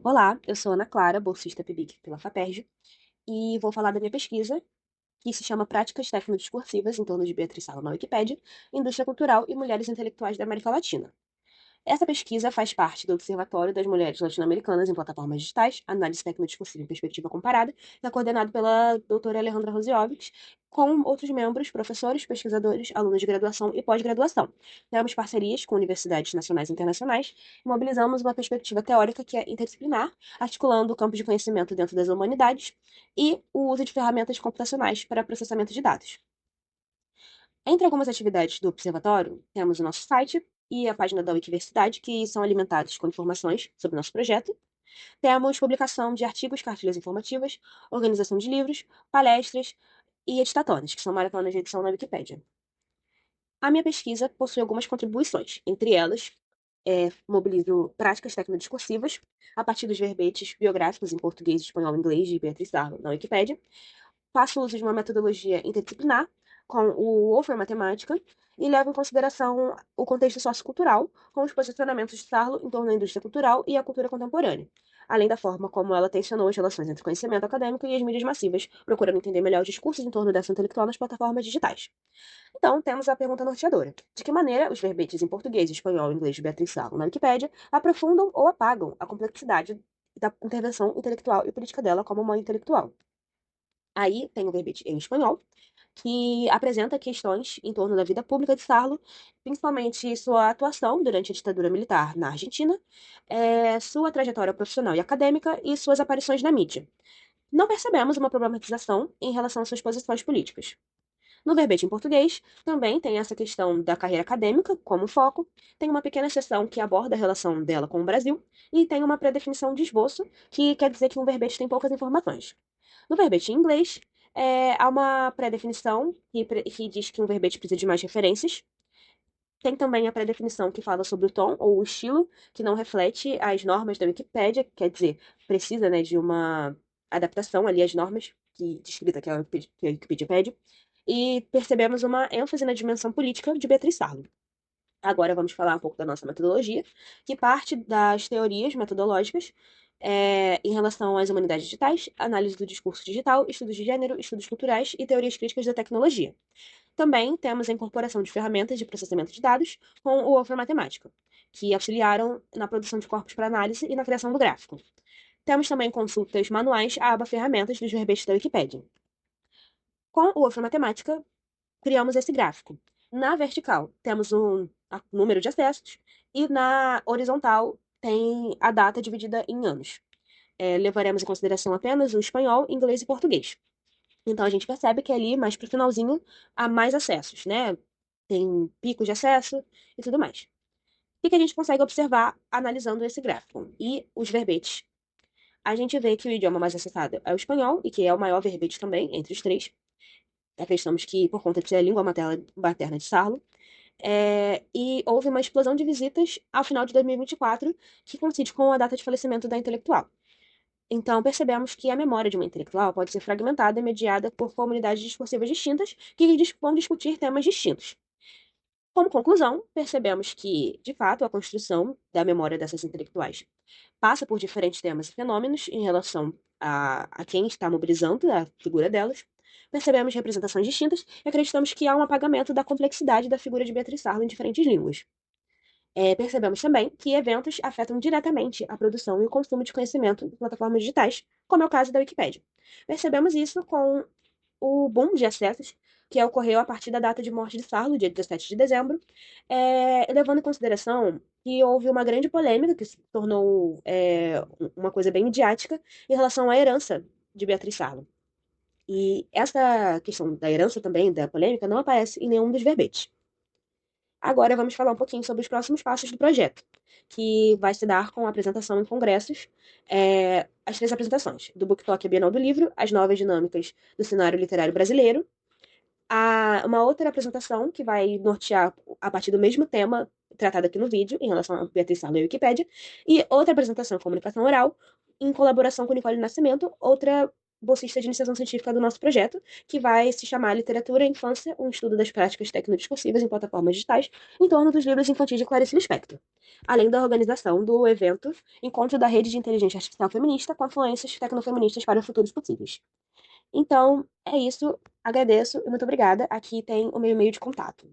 Olá, eu sou Ana Clara, bolsista PIBIC pela FAPERJ, e vou falar da minha pesquisa, que se chama Práticas Tecnodiscursivas em torno de Beatriz Sala na Wikipédia, Indústria Cultural e Mulheres Intelectuais da América Latina. Essa pesquisa faz parte do Observatório das Mulheres Latino-Americanas em Plataformas Digitais, Análise Tecnodiscursiva em Perspectiva Comparada, que é coordenado pela doutora Alejandra Rosiovics, com outros membros, professores, pesquisadores, alunos de graduação e pós-graduação. Temos parcerias com universidades nacionais e internacionais e mobilizamos uma perspectiva teórica que é interdisciplinar, articulando o campo de conhecimento dentro das humanidades e o uso de ferramentas computacionais para processamento de dados. Entre algumas atividades do Observatório, temos o nosso site e a página da Wikiversidade, que são alimentados com informações sobre o nosso projeto. Temos publicação de artigos, cartilhas informativas, organização de livros, palestras e editatonas, que são maratonas de edição na Wikipédia. A minha pesquisa possui algumas contribuições, entre elas, mobilizo práticas tecnodiscursivas a partir dos verbetes biográficos em português, espanhol e inglês de Beatriz Sarlo na Wikipédia. Faço uso de uma metodologia interdisciplinar com o Wolfram Matemática e levo em consideração o contexto sociocultural, com os posicionamentos de Sarlo em torno da indústria cultural e a cultura contemporânea, além da forma como ela tensionou as relações entre o conhecimento acadêmico e as mídias massivas, procurando entender melhor os discursos em torno dessa intelectual nas plataformas digitais. Então, temos a pergunta norteadora. De que maneira os verbetes em português, espanhol e inglês de Beatriz Sarlo na Wikipédia aprofundam ou apagam a complexidade da intervenção intelectual e política dela como mãe intelectual? Aí tem o verbete em espanhol, que apresenta questões em torno da vida pública de Sarlo, principalmente sua atuação durante a ditadura militar na Argentina, sua trajetória profissional e acadêmica e suas aparições na mídia. Não percebemos uma problematização em relação às suas posições políticas. No verbete em português, também tem essa questão da carreira acadêmica como foco, tem uma pequena seção que aborda a relação dela com o Brasil, e tem uma pré-definição de esboço, que quer dizer que um verbete tem poucas informações. No verbete em inglês, há uma pré-definição que diz que um verbete precisa de mais referências. Tem também a pré-definição que fala sobre o tom ou o estilo, que não reflete as normas da Wikipédia, quer dizer, precisa, né, de uma adaptação ali às normas descrita que a Wikipedia pede. E percebemos uma ênfase na dimensão política de Beatriz Sarlo. Agora vamos falar um pouco da nossa metodologia, que parte das teorias metodológicas em relação às humanidades digitais, análise do discurso digital, estudos de gênero, estudos culturais e teorias críticas da tecnologia. Também temos a incorporação de ferramentas de processamento de dados com o Wolfram Matemática, que auxiliaram na produção de corpos para análise e na criação do gráfico. Temos também consultas manuais à aba Ferramentas dos verbetes da Wikipédia. Com o Wolfram Matemática, criamos esse gráfico. Na vertical, temos um número de acessos e na horizontal tem a data dividida em anos. Levaremos em consideração apenas o espanhol, inglês e português. Então a gente percebe que ali, mais pro finalzinho, há mais acessos, né? Tem picos de acesso e tudo mais. O que a gente consegue observar analisando esse gráfico? E os verbetes. A gente vê que o idioma mais acessado é o espanhol, e que é o maior verbete também, entre os três. Acreditamos que por conta de ser a língua materna de Sarlo. E houve uma explosão de visitas ao final de 2024, que coincide com a data de falecimento da intelectual. Então, percebemos que a memória de uma intelectual pode ser fragmentada e mediada por comunidades discursivas distintas que vão discutir temas distintos. Como conclusão, percebemos que, de fato, a construção da memória dessas intelectuais passa por diferentes temas e fenômenos em relação a quem está mobilizando a figura delas. Percebemos representações distintas e acreditamos que há um apagamento da complexidade da figura de Beatriz Sarlo em diferentes línguas. Percebemos também que eventos afetam diretamente a produção e o consumo de conhecimento em plataformas digitais, como é o caso da Wikipédia. Percebemos isso com o boom de acessos que ocorreu a partir da data de morte de Sarlo, dia 17 de dezembro, levando em consideração que houve uma grande polêmica que se tornou uma coisa bem midiática em relação à herança de Beatriz Sarlo. E essa questão da herança também, da polêmica, não aparece em nenhum dos verbetes. Agora vamos falar um pouquinho sobre os próximos passos do projeto, que vai se dar com a apresentação em congressos, as três apresentações, do Book Talk Bienal do Livro, as novas dinâmicas do cenário literário brasileiro, uma outra apresentação que vai nortear a partir do mesmo tema tratado aqui no vídeo, em relação a Beatriz Sarlo e a Wikipédia, e outra apresentação em comunicação oral, em colaboração com Nicole Nascimento, outra bolsista de iniciação científica do nosso projeto, que vai se chamar Literatura e Infância, um estudo das práticas tecnodiscursivas em plataformas digitais, em torno dos livros infantis de Clarice Lispector. Além da organização do evento Encontro da Rede de Inteligência Artificial Feminista com Influências Tecnofeministas para Futuros Possíveis. Então, é isso. Agradeço e muito obrigada. Aqui tem o meu e-mail de contato.